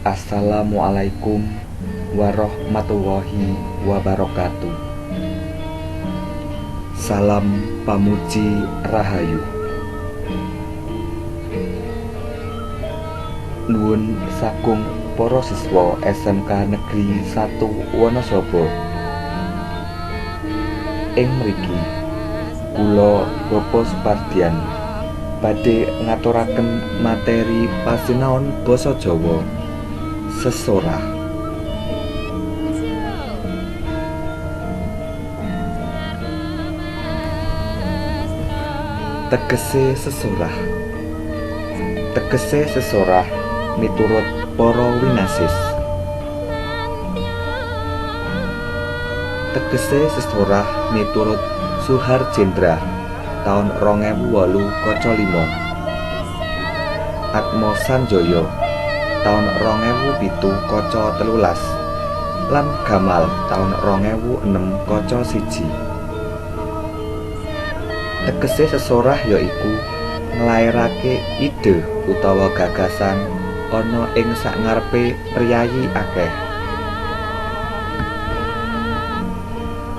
Assalamualaikum warahmatullahi wabarakatuh. Salam pamuji rahayu. Nuwun saking para siswa SMK Negeri 1 Wonosobo. Ing mriki kula Bapak Supardian badhe ngaturaken materi pasinaon basa Jawa sesorah. Tegese sesorah. Tegese sesorah miturut para winasis. Tegese sesorah miturut Suharjendra tahun 2008 kaca 5. Atmo Sanjaya tahun 2007 kaca 13 lan Gamal tahun 2006 kaca 1. Tegese sesorah yaiku nglairake ide utawa gagasan ana ing sakngarepe priyayi akeh.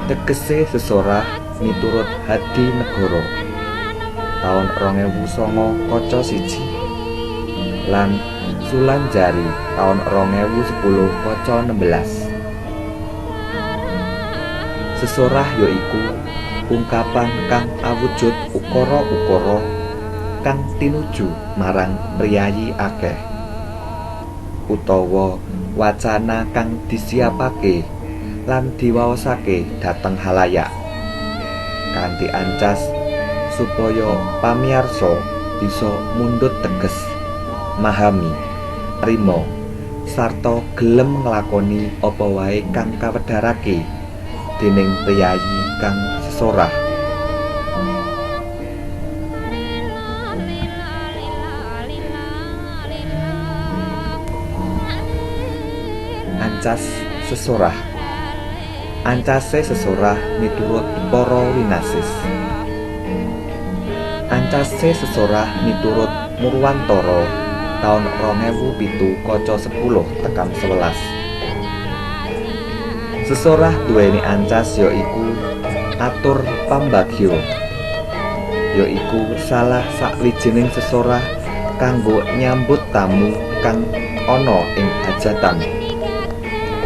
Tegese sesorah miturut Hadi Negoro tahun 2009 kaca 1 lan Sulanjari tahun 2010 kaca 16. Sesorah yaiku ungkapan kang awujud ukara-ukara kang tinuju marang priyayi akeh utawa wacana kang disiapake lan diwaosake dhateng halayak kanthi ancas supaya pamiyarsa bisa mundhut teges, mahami, trima sarta gelem nglakoni apa wae kang kawedharake dening priyayi kang sesorah. Ancas sesorah. Ancase sesorah miturut para winasis. Ancase sesorah miturut Murwantara tahun 2007 kaca 10 tekan 11. Sesorah duweni ancas yaiku atur pambagya, yaiku salah sawijining sesorah kanggo nyambut tamu kang ana ing hajatan.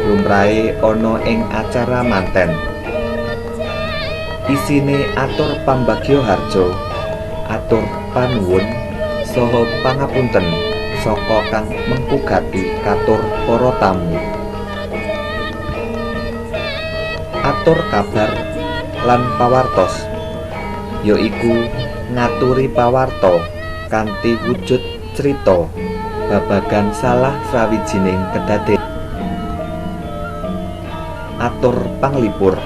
Lumrahe ana ing acara manten. Isine atur pambagya harja, atur panuwun saha pangapunten saka kang mengkugati katur para tamu. Atur kabar lan pawartos yaiku ngaturi pawarta kanthi wujud crita babagan salah sawijining kedadean. Atur panglipur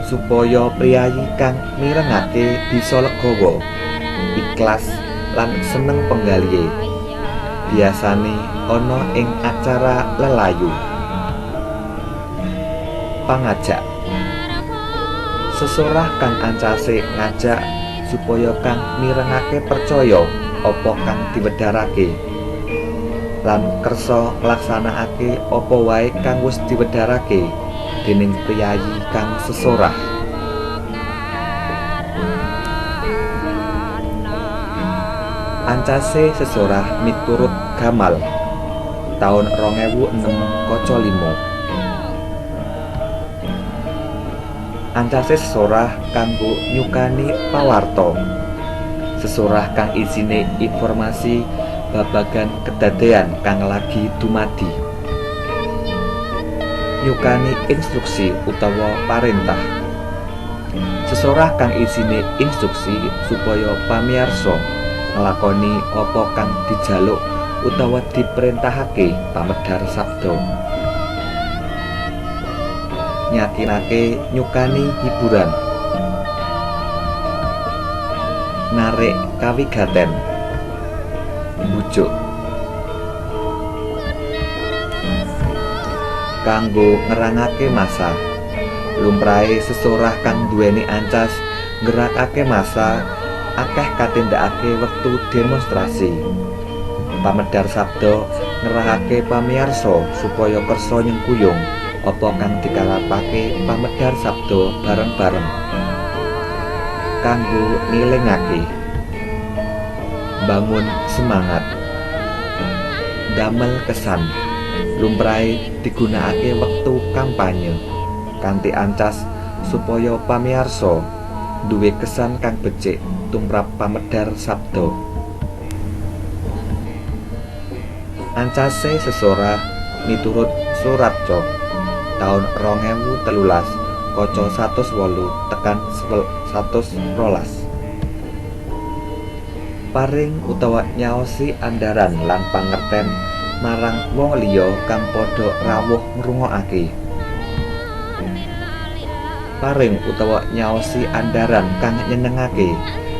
supaya priyayi kang mirengake bisa legawa, ikhlas lan seneng penggalihe. Biasane ana ing acara lelayu. Pangajak. Sesorah kang ancase ngajak supaya kang mirengake percaya apa kang diwedharake lan kersa nglaksanakake apa wae kang wis diwedharake dening priyayi kang sesorah. Ancase sesorah miturut Gamal tahun 2006 kaca 5. Ancase sesorah kanggo nyukani pawarta. Sesorah kang isine informasi babagan kedadean kang lagi dumadi. Nyukani instruksi utawa parentah. Sesorah kang isine instruksi supaya pamiyarsa nglakoni apa kang dijaluk utawa diperintahake pamedhar sabda. Nyakinake nyukani hiburan. Narik kawigaten. Bujuk kanggo ngerangake massa. Lumrahe sesorah kang duweni ancas nggerakake massa akeh katindakake wektu demonstrasi. Pamedhar sabda ngerahake pamiyarsa supaya kersa nyengkuyung apa kang dikarepake pamedhar sabda bareng-bareng kanggo ngelingake, bangun semangat, damel kesan. Lumrahe digunakake wektu kampanye kanthi ancas supaya pamiyarsa duwe kesan kang becik tumrap pamedhar sabda. Ancase sesorah miturut Surat Cok taun 2013 kaca 108 tekan 112. Paring utawa nyaosi andharan lan pangerten marang wong liya kang padha rawuh ngrungokake. Paring utawa nyaosi andharan kang nyenengake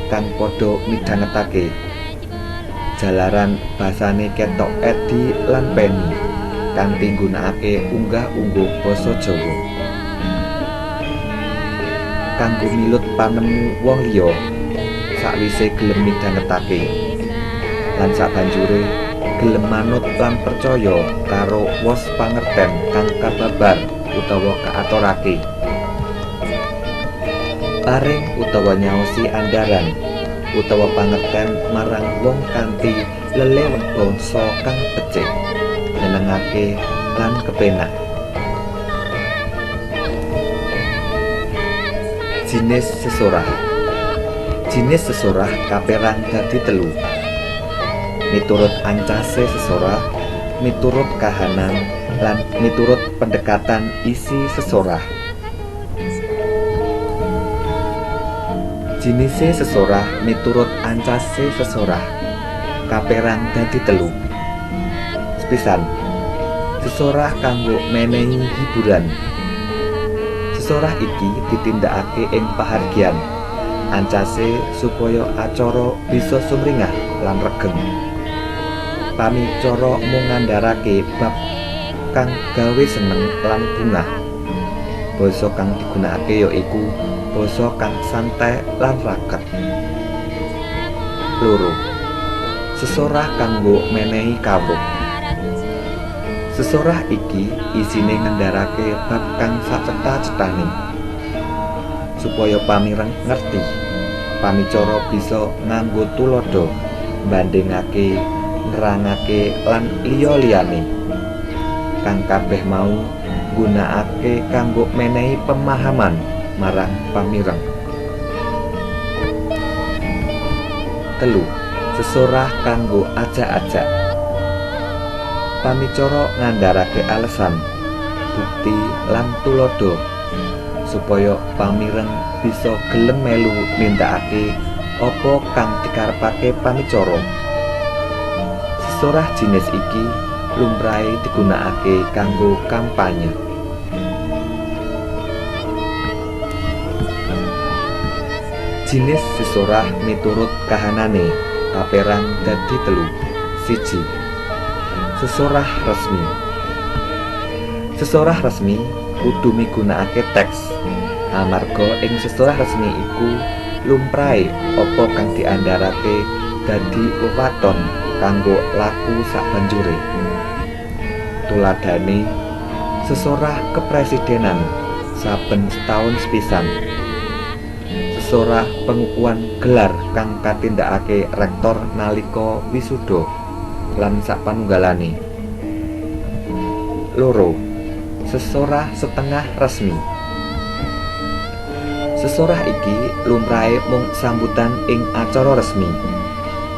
kang padha midhangetake. Jalaran basane ketok edi lan peni kanthi nggunakake unggah-ungguh basa Jawa. Kanggo milut panemu wong liya sakwise gelem midhangetake lan sabanjure gelem manut lan percaya karo wos pangerten kang kababar utawa kaaturake. Paring utawa nyaosi andharan utawa pangerten marang wong kanthi lelewet basa kang becik, nyenengake lan kepenak. Jinis sesorah. Jinis sesorah kaperang dadi 3. Miturut ancase sesorah, miturut kahanan lan miturut pendekatan isi sesorah. Jinise sesorah miturut ancase sesorah kaperang dadi 3. Sepisan, sesorah kanggo menehi hiburan. Sesorah iki ditindakake ing pahargyan ancase supaya acara bisa sumringah lan regeng. Pamicara mung ngandharake bab kang gawe seneng lan bungah. Basa kang digunakake yaiku basa kang santai lan raket. 2. Sesorah kanggo menehi kawruh. Sesorah iki isine ngendharake bab kang sacetha-cethane supaya pamireng ngerti. Pamicara bisa nganggo tuladha, bandingake, nerangake lan liya-liyane. Kang kabeh mau gunakake kanggo menehi pemahaman marang pamireng. 3. Sesorah kanggo ajak-ajak. Pamicara ngandharake alesan, bukti lan tuladha supaya pamireng bisa gelem melu nindakake apa kang dikarepake pamicara. Sesorah jinis iki lumrahe digunakake kanggo kampanye. Jinis sesorah miturut kahanane kaperang dadi 3. 1. Sesorah resmi. Sesorah resmi kudu migunakake teks. Amarga ing sesorah resmi iku lumrahe apa kang diandharake dadi wewaton kanggo laku sabanjure. Tuladhane sesorah kepresidenan saben setahun sepisan. Sesorah pengukuhan gelar kang katindakake rektor nalika wisuda lan sapanunggalane. 2. Sesorah setengah resmi. Sesorah iki lumrahe mung sambutan ing acara resmi.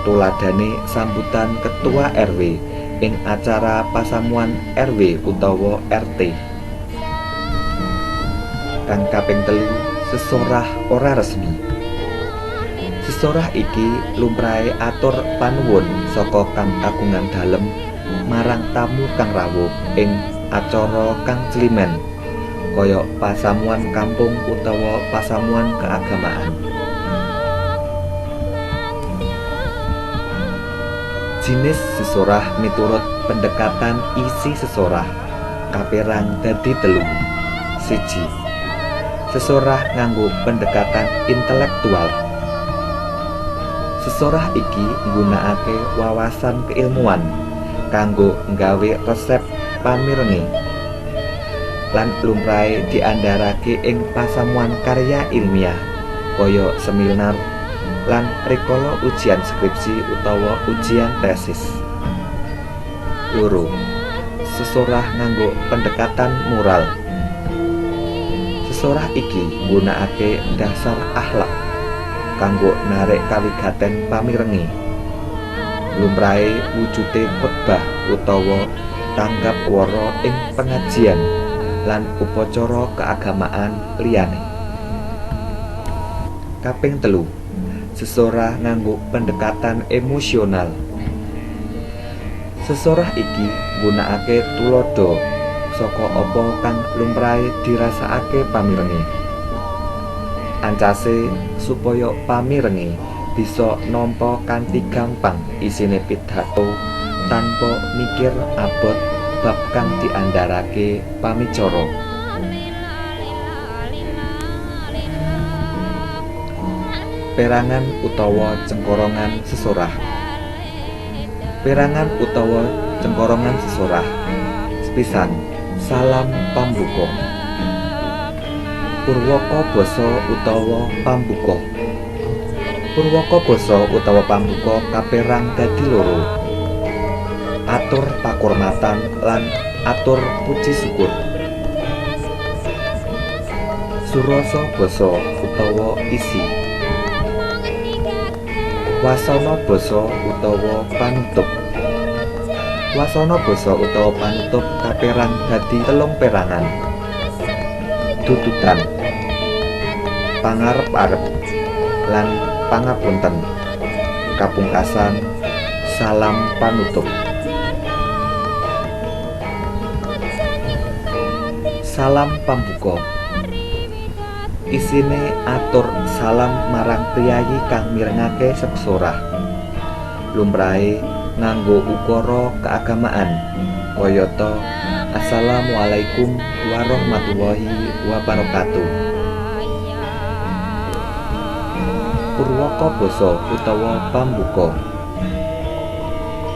Tuladhane sambutan ketua RW ing acara pasamuan RW utawa RT. Kang kaping 3, sesorah ora resmi. Sesorah iki lumrahe atur panuwun saka kang kagungan dalem marang tamu kang rawuh ing acara kang jlimen kaya pasamuan kampung utawa pasamuan keagamaan. Jinis sesorah miturut pendekatan isi sesorah kaperang dadi 3. 1. Sesorah nganggo pendekatan intelektual. Sesorah iki nggunakake wawasan keilmuan kanggo nggawe resep pamirenge lan lumrahe diandharake ing pasamuan karya ilmiah kaya seminar lan rikala ujian skripsi utawa ujian tesis. Loro, sesorah nganggo pendekatan moral. Sesorah iki nggunakake dasar akhlak kanggo narik kawigaten pamirenge. Lumrahe wujude khotbah utawa tanggap wara ing pengajian lan upacara keagamaan liyane. Kaping 3, sesorah nganggo pendekatan emosional. Sesorah iki nggunakake tulodo saka apa kang lumrahe dirasakake pamirenge. Ancase supaya pamirenge bisa nampa kanthi gampang isine pidato tanpa mikir abot bab kang diandharake pamicara. Perangan utawa cengkorongan sesorah. Perangan utawa cengkorongan sesorah. Sepisan, salam pambuka. Purwaka basa utawa pambuka. Purwaka basa utawa pambuka kaperang dadi loro. Atur pakurmatan lan atur puji syukur. Surasa basa utawa isi. Wasana basa utawa panutup. Wasana basa utawa panutup kaperang dadi 3 perangan. Tututan, pangarep-arep lan pangapunten. Kapungkasan, salam panutup. Salam pambuka. Isine atur salam marang priyayi kang mirengake sesorah. Lumrahe nganggo ukara keagamaan kayata Assalamualaikum warahmatullahi wabarakatuh. Purwaka basa utawa pambuka.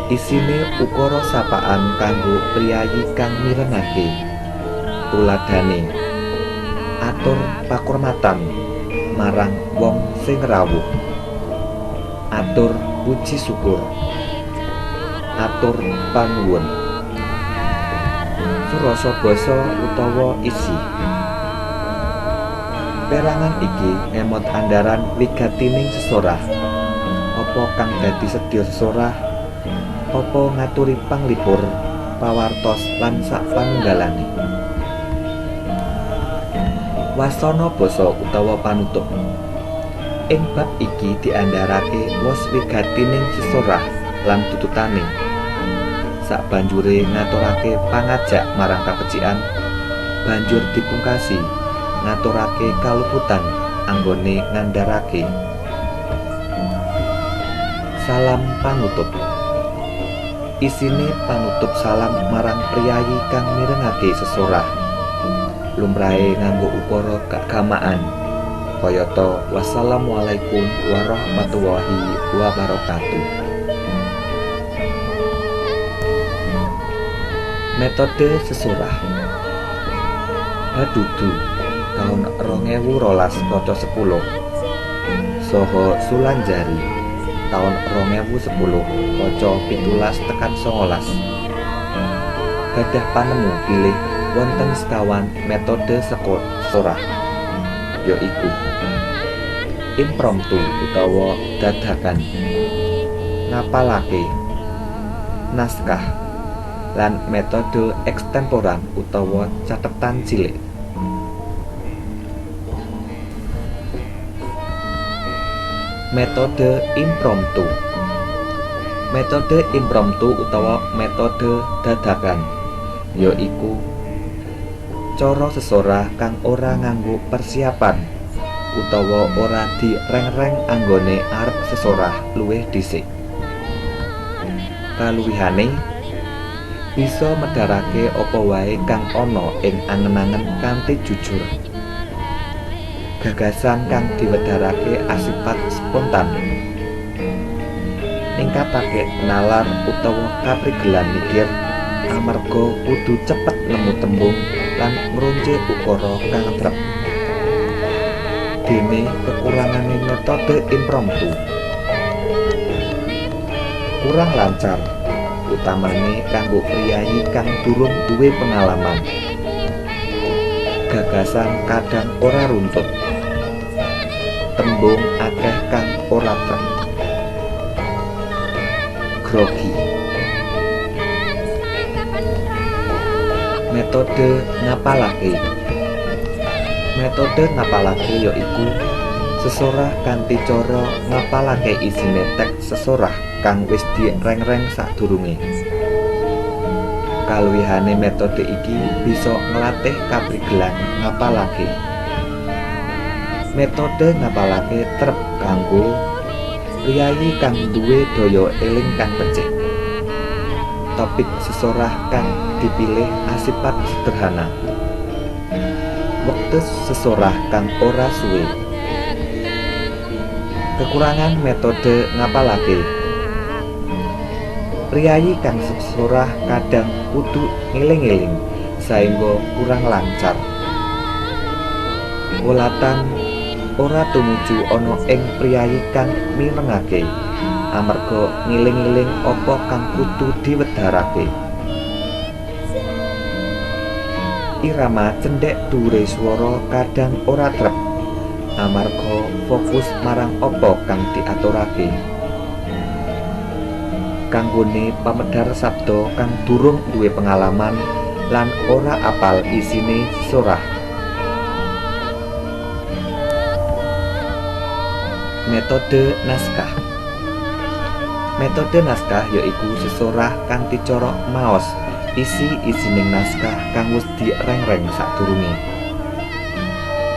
Isine ukara sapaan kanggo priyayi kang mirengake. Tuladhane atur pakurmatan marang wong sing rawuh. Atur puji syukur. Atur panuwun. Surasa basa utawa isi. Perangan iki ngemot andharan wigatining sesorah. Apa kang dadi sedya sesorah, apa ngaturi panglipur, pawartos lan sapanunggalane. Wasana basa utawa panutup. Ing bab iki diandharake wos wigatining sesorah lan tututane. Sabanjure ngaturake pangajak marang kabecikan, banjur dipungkasi ngaturake kaluputan anggone ngandharake. Salam panutup. Isine panutup salam marang priyayi kang mirengake sesorah. Lumrahe nganggo ukara keagamaan kayata wassalamualaikum warahmatullahi wabarakatuh. Metode sesorah. Hadudu tahun 2012 pada 10. Soho Sulanjari tahun 2010 kaca 17 tekan 19. Gadah panemu pilih wonten sekawan metode sesorah, yaiku impromptu utawa dadakan, ngapalake, naskah, lan metode ekstemporan utawa catetan cilik. Metode impromptu. Metode impromptu utawa metode dadakan yaiku cara sesorah kang ora nganggo persiapan utawa ora direng-reng anggone arep sesorah luwih dhisik. Kaluwihane bisa medharake apa wae kang ana ing angen-angen kanthi jujur. Gagasan kang diwedharake asifat spontan. ningkatake nalar utawa kaprigelan mikir amarga kudu cepet nemu tembung lan ngrunci ukara kang trep. Dene kekurangane metode impromptu kurang lancar, utamane kanggo priyayi kang durung duwe pengalaman. Gagasan kadang ora runtut, tembung akeh kang ora trep. Grogi. Metode ngapalake. Metode ngapalake yaiku sesorah kanthi cara ngapalake isine teks sesorah kang wis direng-reng sadurunge. Kaluwihane metode iki bisa nglatih kaprigelan ngapalake. Metode ngapalake trep kanggo priyayi kang duwe daya eling kang becik. Topik sesorah kang dipilih asipat sederhana. Wektu sesorah kang ora suwe. Kekurangan metode ngapalake. Priyayi kang sesorah kadang kudu ngeling-eling saengga kurang lancar. Wolatan ora tumuju ana ing priyayi kang mirengake amarga ngiling-iling apa kang kudu diwedharake. Irama cendhek dhuwure swara kadang ora trep amarga fokus marang apa kang diaturake. Kanggone pamedhar sabda kang durung duwe pengalaman lan ora apal isine sesorah. Metode naskah. Metode naskah yaiku sesorah kanthi cara maos isi-isining naskah kang wis direng-reng sadurunge.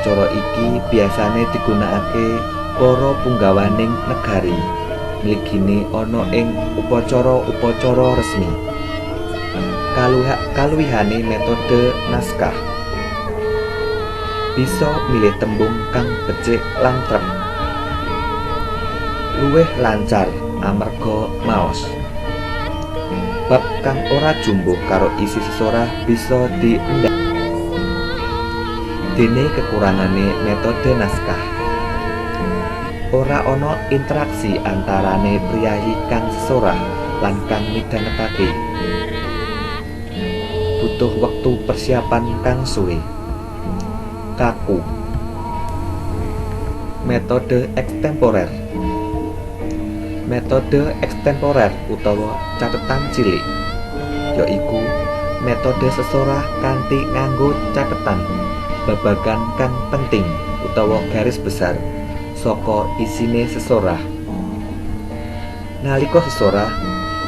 Cara iki biasane digunakake para punggawaning negari mligine ana ing upacara-upacara resmi. Kaluwihane metode naskah bisa milih tembung kang becik lan trep. Luwih lancar amarga maos. Bab kang ora jumbuh karo isi sesorah bisa diendhek. Dene kekurangane metode naskah. Ora ana interaksi antarane priyayi kang sesorah lan kang midhangetake. Butuh wektu persiapan kang suwe. Kaku. Metode ekstemporer. Metode ekstemporer utawa catetan cilik yaiku metode sesorah kanthi nganggo catetan babagan kang penting utawa garis besar saka isine sesorah. Nalika sesorah,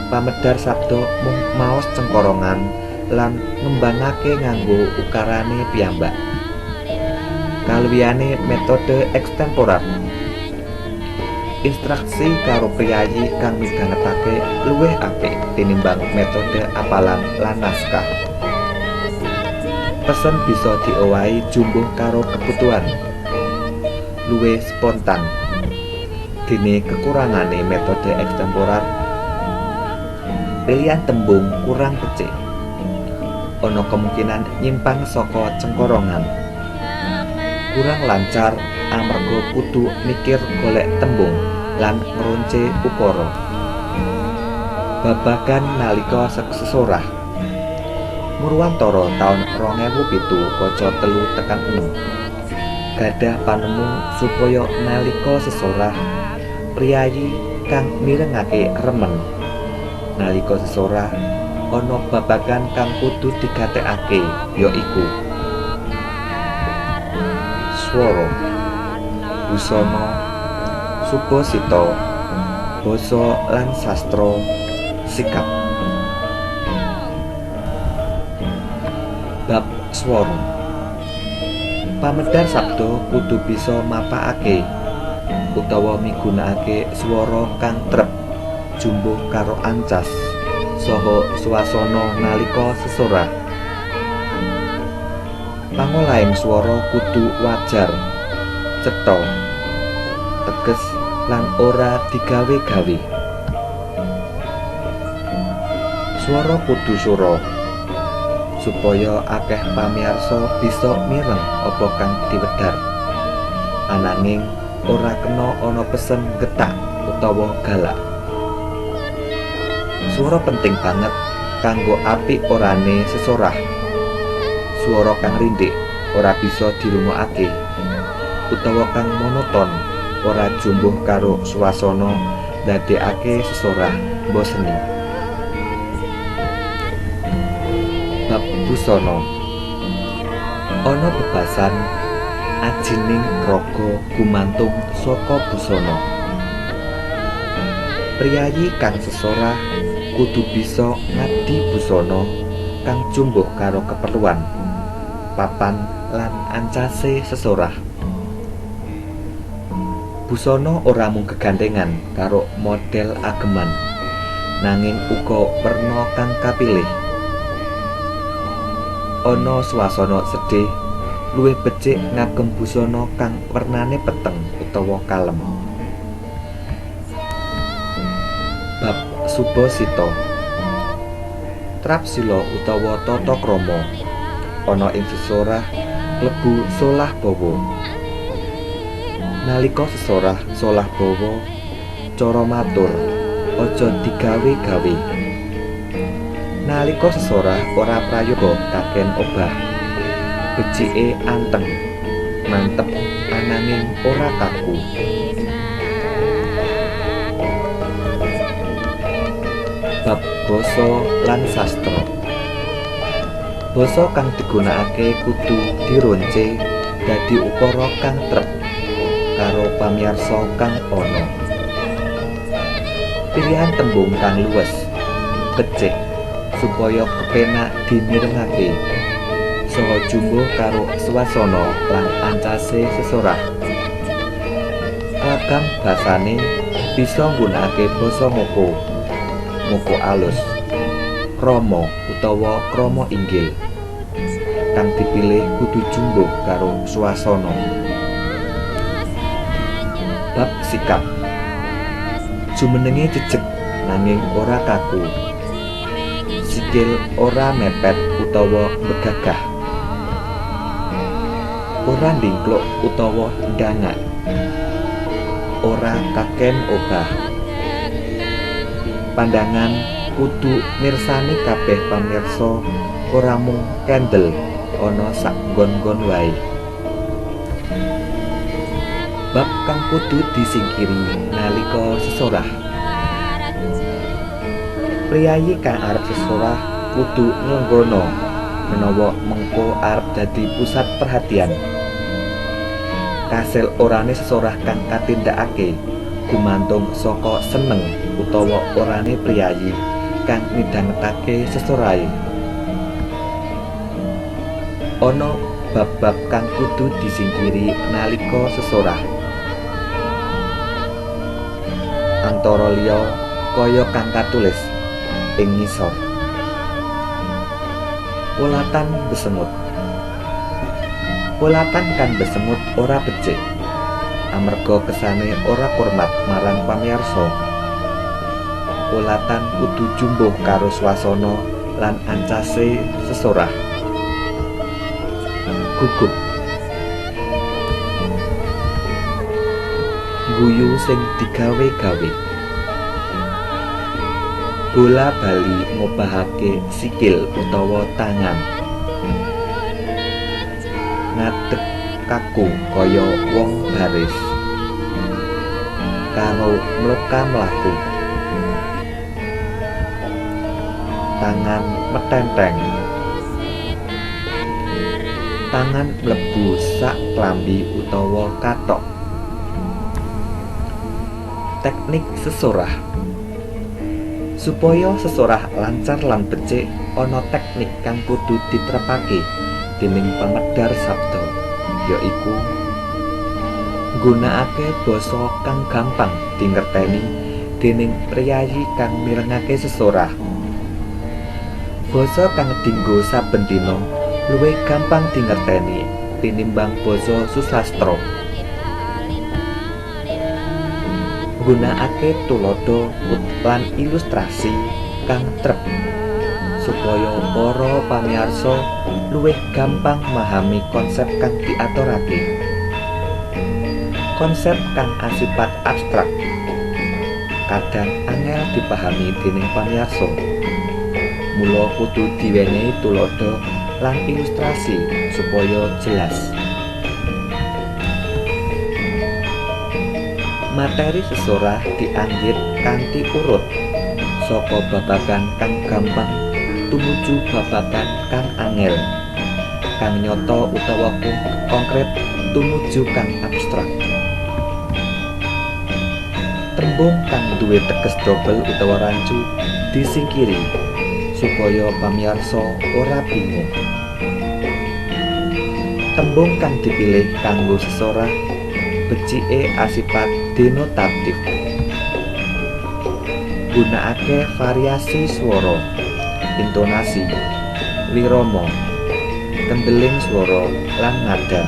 pamedhar sabda mung maos cengkorongan lan ngembangake nganggo ukarane piyambak. Kaluwihane metode ekstemporer instruksi karo priyayi kang midhangetake luwih apik tinimbang metode apalan lan naskah. Pesen bisa diowahi jumbuh karo kebutuhan. Luwih spontan. Dene kekurangane metode ekstemporer. Pilihan tembung kurang becik. Ana kemungkinan nyimpang saka cengkorongan. Kurang lancar amarga kudu mikir golek tembung lan ngrunce ukara. Babagan nalika sesorah. Murwantara taun 2007 kaca 3-6 gadah panemu supaya nalika sesorah priyayi kang mirengake remen. Nalika sesorah ana babagan kang kudu digatekake yaiku swara, busana, supasita, basa lan sastra, sikap. Bab swara. Pamedhar sabda kudu bisa mapakake utawa migunakake swara kang trep jumbuh karo ancas saha swasana nalika sesorah. Pangolaing swara kudu wajar, cetha, teges lan ora digawe-gawe. Swara kudu sura supaya akeh pamirsa bisa mireng apa kang diwedhar. Ananging ora kena ana pesen getak utawa galak. Swara penting banget kanggo apik orane sesorah. Swara kang rindik ora bisa dirungokake utawa kang monoton ora jumbuh karo swasana ndadekake sesorah mboseni. Bab busana. Ana bebasan ajining raga gumantung saka busana. Priyayi kang sesorah kudu bisa ngadi busana kang jumbuh karo keperluan, papan lan ancase sesorah. Busana ora mung gegandengan karo model ageman, nanging uga werna kang kapilih. Ana swasana sedih luwih becik ngagem busana kang wernane peteng utawa kalem. Bab Subasita. Trapsila utawa tata krama ana ing sesorah klebu solah bawa. Nalika sesorah solah bawa, cara matur aja digawe-gawe. Nalika sesorah ora prayoga kaken obah, becike anteng, mantep ananging ora kaku. Bab basa lan sastra. Basa kang digunakake kudu dironce dadi ukara kang trep karo pamirsa kang ana. Pilihan tembung kang luwes, becik supaya kepenak dimirengake saha jumbuh karo swasana lan ancase sesorah. Ragam basane bisa nggunakake basa moko alus, krama utawa krama inggil. Kang dipilih kudu jumbuh karo swasana. Bab sikap. Jumenenge jejeg nanging ora kaku. Sikil ora mepet utawa begagah. Ora ndingkluk utawa ndangak. Ora kaken obah. Pandangan kudu mirsani kabeh pamirsa, ora mung kendel ana sak nggon-nggon wae. Bab kang kudu disingkiri nalika sesorah. Priyayi kang arep sesorah kudu nglenggono menawa mengko arep dadi pusat perhatian. Kasil orane sesorah kang katindakake gumantung saka seneng utawa orane priyayi kang midhangetake sesorahe. Ana bab-bab kang kudu disingkiri nalika sesorah. Antara liya kaya kang katulis ing ngisor. Ulatan besemut. Ulatan kang besemut ora becik amarga kesane ora hormat marang pamirsa. Ulatan kudu jumbuh karo swasana lan ancase sesorah. Gugup. Guyu sing digawe-gawe. Bola bali ngobahake sikil utawa tangan. Ngadeg kaku kaya wong baris karo mloka mlaku. Tangan metenteng. Tangan mlebu sak klambi utawa katok. Teknik sesorah. Supaya sesorah lancar lan becik, ana teknik kang kudu diterapake dening pamedhar sabda, yaiku nggunakake basa kang gampang dingerteni dening priyayi kang mirengake sesorah. Basa kang dienggo saben dina luwih gampang dingerteni tinimbang basa susastra. Nggunakake tuladha lan ilustrasi kang trep supaya para pamirsa luwih gampang memahami konsep kang diaturake. Konsep kang asifat abstrak kadang angel dipahami dening pamirsa. Mula kudu diwenehi tuladha lan ilustrasi supaya jelas. Materi sesorah dianggit kanthi urut saka babagan kang gampang tumuju babagan kang angel, kang nyata utawa konkret tumuju kang abstrak. Tembung kang duwe teges dobel utawa rancu disingkiri supaya pamirsa ora bingung. Tembung kang dipilih kanggo sesorah becike asifat denotatif. Gunakake variasi swara, intonasi, wirama, kendeling swara lan nada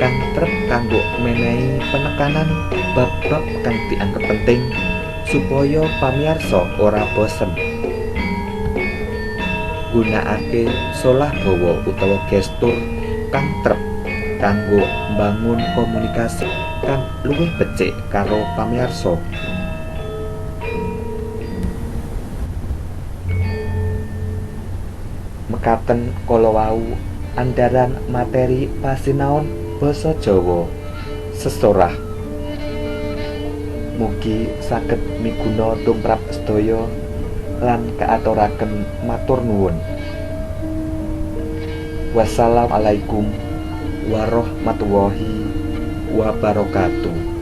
kang trep kanggo menehi penekanan bab-bab kang dianggep penting supaya pamirsa ora bosen. Gunakake solah bawa utawa gestur kang trep kanggo mbangun komunikasi kang luwih becik karo pamirsa. Mekaten kala wau andharan materi pasinaon basa Jawa sesorah. Mugi saged miguna tumrap sedaya lan kaaturaken matur nuwun. Wassalamualaikum warahmatullahi wabarakatuh.